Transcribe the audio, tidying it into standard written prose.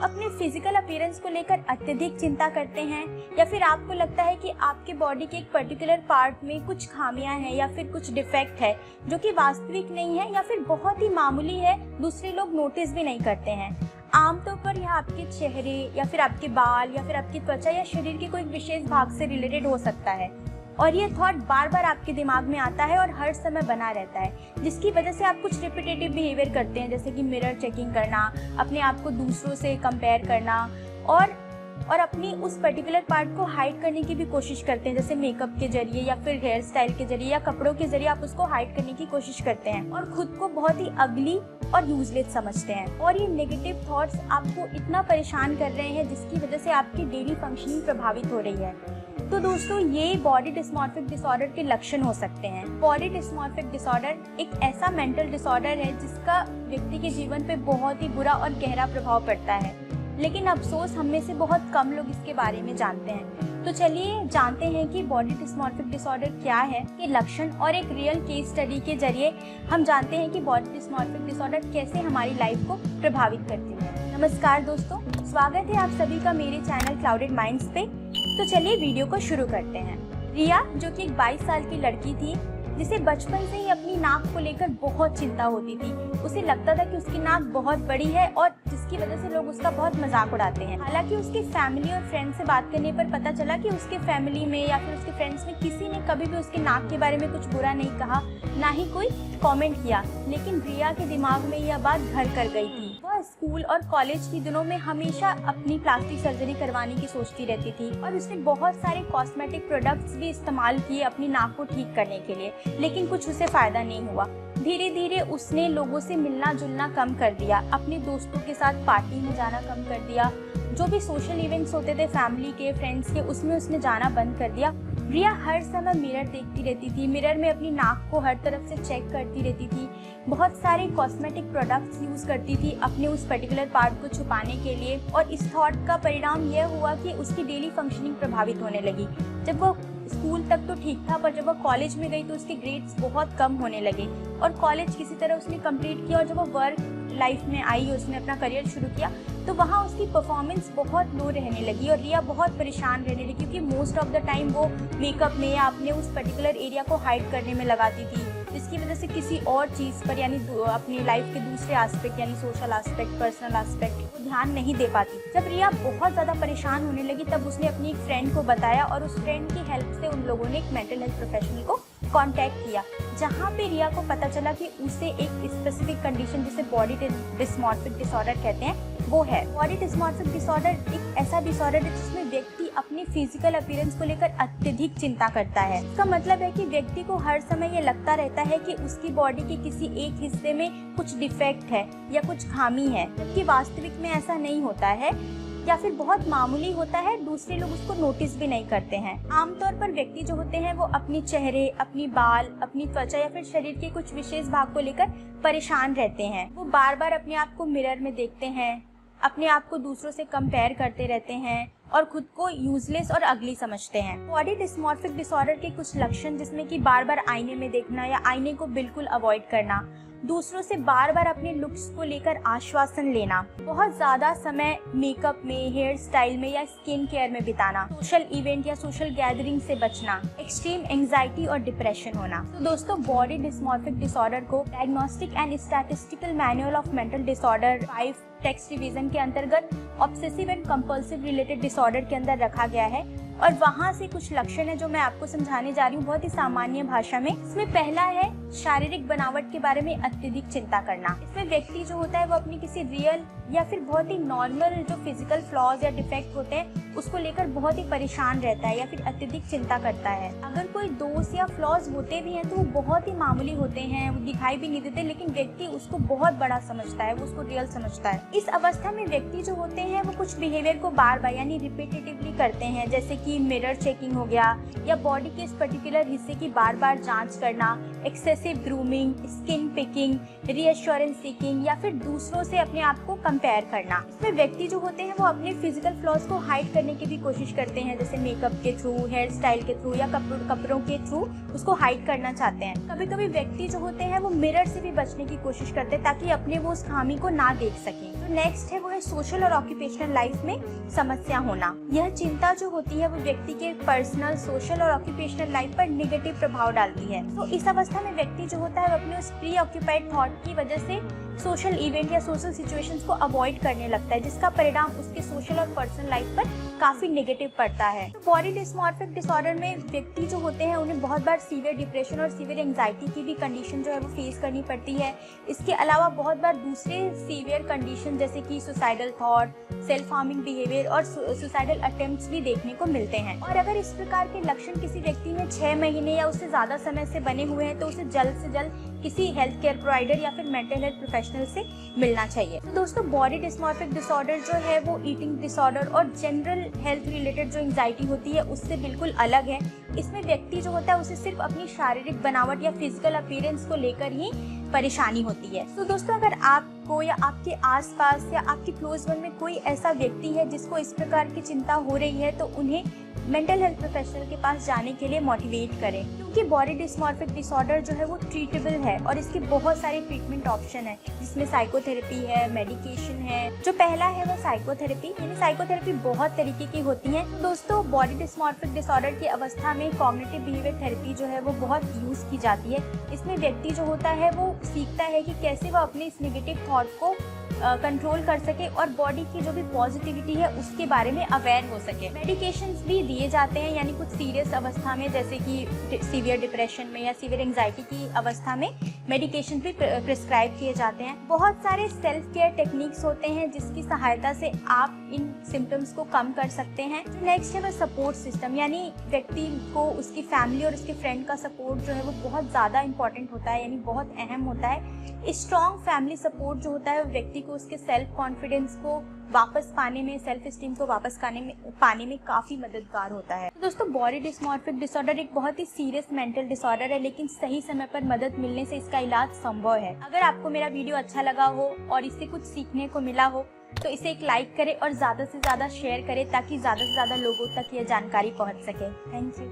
आप अपने physical appearance को लेकर अत्यधिक चिंता करते हैं या फिर आपको लगता है कि आपके बॉडी के एक पर्टिकुलर पार्ट में कुछ खामियां हैं या फिर कुछ डिफेक्ट है जो कि वास्तविक नहीं है या फिर बहुत ही मामूली है, दूसरे लोग नोटिस भी नहीं करते हैं। आमतौर पर यह आपके चेहरे या फिर आपके बाल या फिर आपकी त्वचा या शरीर के कोई विशेष भाग से रिलेटेड हो सकता है और ये थॉट बार बार आपके दिमाग में आता है और हर समय बना रहता है, जिसकी वजह से आप कुछ रिपीटेटिव बिहेवियर करते हैं, जैसे कि मिरर चेकिंग करना, अपने आप को दूसरों से कंपेयर करना और अपनी उस पर्टिकुलर पार्ट को हाइड करने की भी कोशिश करते हैं, जैसे मेकअप के जरिए या फिर हेयर स्टाइल के जरिए या कपड़ों के जरिए आप उसको हाइड करने की कोशिश करते हैं और खुद को बहुत ही अगली और यूजलेस समझते हैं। और ये नेगेटिव थॉट्स आपको इतना परेशान कर रहे हैं जिसकी वजह से आपकी डेली फंक्शनिंग प्रभावित हो रही है। तो दोस्तों, ये बॉडी डिस्मॉर्फिक डिसऑर्डर के लक्षण हो सकते हैं। बॉडी डिस्मॉर्फिक डिसऑर्डर एक ऐसा मेंटल डिसऑर्डर है जिसका व्यक्ति के जीवन पे बहुत ही बुरा और गहरा प्रभाव पड़ता है, लेकिन अफसोस हम में से बहुत कम लोग इसके बारे में जानते हैं। तो चलिए जानते हैं कि बॉडी डिस्मॉर्फिक डिसऑर्डर क्या है, ये लक्षण और एक रियल केस स्टडी के जरिए हम जानते हैं कि बॉडी डिस्मॉर्फिक डिसऑर्डर कैसे हमारी लाइफ को प्रभावित करती है। नमस्कार दोस्तों, स्वागत है आप सभी का मेरे चैनल क्लाउडेड माइंड्स पे। तो चलिए वीडियो को शुरू करते हैं। रिया, जो कि एक 22 साल की लड़की थी, जिसे बचपन से ही अपनी नाक को लेकर बहुत चिंता होती थी। उसे लगता था कि उसकी नाक बहुत बड़ी है और जिसकी वजह से लोग उसका बहुत मजाक उड़ाते हैं। हालांकि उसके फैमिली और फ्रेंड्स से बात करने पर पता चला कि उसके फैमिली में या फिर उसके फ्रेंड्स में किसी ने कभी भी उसके नाक के बारे में कुछ बुरा नहीं कहा, ना ही कोई कमेंट किया। लेकिन रिया के दिमाग में यह बात घर कर गई थी। वह स्कूल और कॉलेज के दिनों में हमेशा अपनी प्लास्टिक सर्जरी करवाने की सोचती रहती थी और उसने बहुत सारे कॉस्मेटिक प्रोडक्ट्स भी इस्तेमाल किए अपनी नाक को ठीक करने के लिए, लेकिन कुछ उसे फायदा नहीं हुआ। धीरे धीरे उसने लोगों से मिलना जुलना कम कर दिया, अपने दोस्तों के साथ पार्टी में जाना कम कर दिया, जो भी सोशल इवेंट्स होते थे फैमिली के, फ्रेंड्स के, उसमें उसने जाना बंद कर दिया। रिया हर समय मिरर देखती रहती थी, मिरर में अपनी नाक को हर तरफ से चेक करती रहती थी, बहुत सारे कॉस्मेटिक प्रोडक्ट्स यूज़ करती थी अपने उस पर्टिकुलर पार्ट को छुपाने के लिए। और इस थॉट का परिणाम यह हुआ कि उसकी डेली फंक्शनिंग प्रभावित होने लगी। जब वो स्कूल तक तो ठीक था, पर जब वो कॉलेज में गई तो उसके ग्रेड्स बहुत कम होने लगे और कॉलेज किसी तरह उसने कंप्लीट किया। और जब वो वर्क लाइफ में आई, उसने अपना करियर शुरू किया, तो वहाँ उसकी परफॉर्मेंस बहुत लो रहने लगी और रिया बहुत परेशान रहने लगी, क्योंकि मोस्ट ऑफ द टाइम वो मेकअप में या अपने उस पर्टिकुलर एरिया को हाइड करने में लगाती थी, जिसकी वजह से किसी और चीज़ पर यानी अपनी लाइफ के दूसरे एस्पेक्ट यानी सोशल एस्पेक्ट, पर्सनल एस्पेक्ट को ध्यान नहीं दे पाती। जब रिया बहुत ज़्यादा परेशान होने लगी तब उसने अपनी एक फ्रेंड को बताया और उस फ्रेंड की हेल्प से उन लोगों ने एक मेंटल हेल्थ प्रोफेशनल को कांटेक्ट किया, जहाँ पे रिया को पता चला कि उसे एक स्पेसिफिक कंडीशन जिसे बॉडी डिस्मॉर्फिक डिसऑर्डर कहते हैं वो है। बॉडी डिस्मॉर्फिक डिसऑर्डर एक ऐसा डिसऑर्डर है जिसमें व्यक्ति अपनी फिजिकल अपीयरेंस को लेकर अत्यधिक चिंता करता है। इसका मतलब है कि व्यक्ति को हर समय ये लगता रहता है कि उसकी बॉडी के किसी एक हिस्से में कुछ डिफेक्ट है या कुछ खामी है, जबकि वास्तविक में ऐसा नहीं होता है या फिर बहुत मामूली होता है, दूसरे लोग उसको नोटिस भी नहीं करते हैं। आमतौर पर व्यक्ति जो होते हैं वो अपने चेहरे, अपनी बाल, अपनी त्वचा या फिर शरीर के कुछ विशेष भाग को लेकर परेशान रहते हैं। वो बार बार अपने आप को मिरर में देखते हैं, अपने आप को दूसरों से कंपेयर करते रहते हैं और खुद को यूजलेस और अगली समझते हैं। बॉडी डिस्मॉर्फिक डिसऑर्डर के कुछ लक्षण, जिसमें कि बार बार आईने में देखना या आईने को बिल्कुल अवॉइड करना, दूसरों से बार बार अपने लुक्स को लेकर आश्वासन लेना, बहुत ज्यादा समय मेकअप में, हेयर स्टाइल में या स्किन केयर में बिताना, सोशल इवेंट या सोशल गैदरिंग से बचना, एक्सट्रीम एंजाइटी और डिप्रेशन होना। तो दोस्तों, बॉडी डिस्मॉर्फिक डिसऑर्डर को diagnostic and statistical manual of mental disorder 5 text revision के अंतर्गत obsessive and compulsive related disorder के अंदर रखा गया है और वहाँ से कुछ लक्षण है जो मैं आपको समझाने जा रही हूँ बहुत ही सामान्य भाषा में। इसमें पहला है शारीरिक बनावट के बारे में अत्यधिक चिंता करना। इसमें व्यक्ति जो होता है वो अपनी किसी रियल या फिर बहुत ही नॉर्मल जो फिजिकल फ्लॉज या डिफेक्ट होते हैं उसको लेकर बहुत ही परेशान रहता है या फिर अत्यधिक चिंता करता है। अगर कोई दोष या फ्लॉज होते भी हैं तो वो बहुत ही मामूली होते हैं, वो दिखाई भी नहीं देते, लेकिन व्यक्ति उसको बहुत बड़ा समझता है, वो उसको रियल समझता है। इस अवस्था में व्यक्ति जो होते हैं वो कुछ बिहेवियर को बार बार यानी रिपीटेटिवली करते हैं, जैसे कि मिरर चेकिंग हो गया या बॉडी के इस पर्टिकुलर हिस्से की बार बार जांच करना excessive grooming, skin picking, reassurance seeking या फिर दूसरों से अपने आप को कंपेयर करना। इसमें व्यक्ति जो होते हैं वो अपने फिजिकल फ्लॉज को हाइड करने की भी कोशिश करते हैं, जैसे मेकअप के थ्रू, हेयर स्टाइल के थ्रू या कपड़ों के थ्रू उसको हाइड करना चाहते हैं। कभी कभी व्यक्ति जो होते हैं वो मिरर से भी बचने की कोशिश करते हैं ताकि अपने वो उस खामी को ना देख सकें। तो नेक्स्ट है वो है सोशल और ऑक्यूपेशनल लाइफ में समस्या होना। यह चिंता जो होती है वो व्यक्ति के पर्सनल, सोशल और ऑक्यूपेशनल लाइफ पर नेगेटिव प्रभाव डालती है। तो इस अवस्था में व्यक्ति जो होता है वो अपने उस प्री ऑक्यूपाइड थॉट की वजह से सोशल इवेंट या सोशल सिचुएशंस को अवॉइड करने लगता है, जिसका परिणाम उसके सोशल और पर्सनल लाइफ पर काफी नेगेटिव पड़ता है। तो बॉडी डिस्मॉर्फिक डिसऑर्डर में व्यक्ति जो होते हैं उन्हें बहुत बार सीवियर डिप्रेशन और सीवियर एंजाइटी की भी कंडीशन जो है वो फेस करनी पड़ती है। इसके अलावा बहुत बार दूसरे सीवियर कंडीशन जैसे कि suicidal thought, self harming behaviour और सुसाइडल अटेम्प्ट्स भी देखने को मिलते हैं। और अगर इस प्रकार के लक्षण किसी व्यक्ति में 6 महीने या उससे ज्यादा समय से बने हुए हैं तो उसे जल्द से जल्द किसी हेल्थ केयर प्रोवाइडर या फिर मेंटल हेल्थ प्रोफेशनल से मिलना चाहिए। तो दोस्तों, बॉडी डिस्मॉर्फिक डिसऑर्डर जो है वो ईटिंग डिसऑर्डर और जनरल हेल्थ रिलेटेड जो एंजाइटी होती है उससे बिल्कुल अलग है। इसमें व्यक्ति जो होता है उसे सिर्फ अपनी शारीरिक बनावट या फिजिकल अपीयरेंस को लेकर ही परेशानी होती है। तो दोस्तों, अगर आपको या आपके आसपास या आपके क्लोज वन में कोई ऐसा व्यक्ति है जिसको इस प्रकार की चिंता हो रही है तो उन्हें मेंटल हेल्थ प्रोफेशनल के पास जाने के लिए मोटिवेट करें, क्योंकि बॉडी डिस्मॉर्फिक डिसऑर्डर जो है वो ट्रीटेबल है और इसके बहुत सारे ट्रीटमेंट ऑप्शन है, जिसमें साइकोथेरेपी है, मेडिकेशन है। जो पहला है वो साइकोथेरेपी, यानी साइकोथेरेपी बहुत तरीके की होती है। तो दोस्तों, बॉडी डिस्मॉर्फिक डिसऑर्डर की अवस्था में कॉग्निटिव बिहेवियर थेरेपी जो है वो बहुत यूज की जाती है। इसमें व्यक्ति जो होता है वो सीखता है कि कैसे वो अपने इस नेगेटिव थॉट को कंट्रोल कर सके और बॉडी की जो भी पॉजिटिविटी है उसके बारे में अवेयर हो सके। मेडिकेशंस भी दिए जाते हैं, यानी कुछ सीरियस अवस्था में जैसे कि सीवियर डिप्रेशन में या सीवियर एंजाइटी की अवस्था में मेडिकेशन भी प्रिस्क्राइब किए जाते हैं। बहुत सारे सेल्फ केयर टेक्निक्स होते हैं जिसकी सहायता से आप इन सिम्टम्स को कम कर सकते हैं। नेक्स्ट है वो सपोर्ट सिस्टम, यानी व्यक्ति को उसकी फैमिली और उसके फ्रेंड का सपोर्ट जो है वो बहुत ज़्यादा इंपॉर्टेंट होता है, यानी बहुत अहम होता है। स्ट्रॉन्ग फैमिली सपोर्ट जो होता है वो व्यक्ति को उसके सेल्फ कॉन्फिडेंस को वापस पाने में, सेल्फ एस्टीम को वापस पाने में काफ़ी मददगार होता है। तो दोस्तों, बॉडी डिस्मॉर्फिक डिसऑर्डर एक बहुत ही सीरियस मेंटल डिसऑर्डर है, लेकिन सही समय पर मदद मिलने से इसका इलाज संभव है। अगर आपको मेरा वीडियो अच्छा लगा हो और इससे कुछ सीखने को मिला हो तो इसे एक लाइक करें और ज़्यादा से ज़्यादा शेयर करें ताकि ज़्यादा से ज़्यादा लोगों तक ये जानकारी पहुँच सके। Thank you.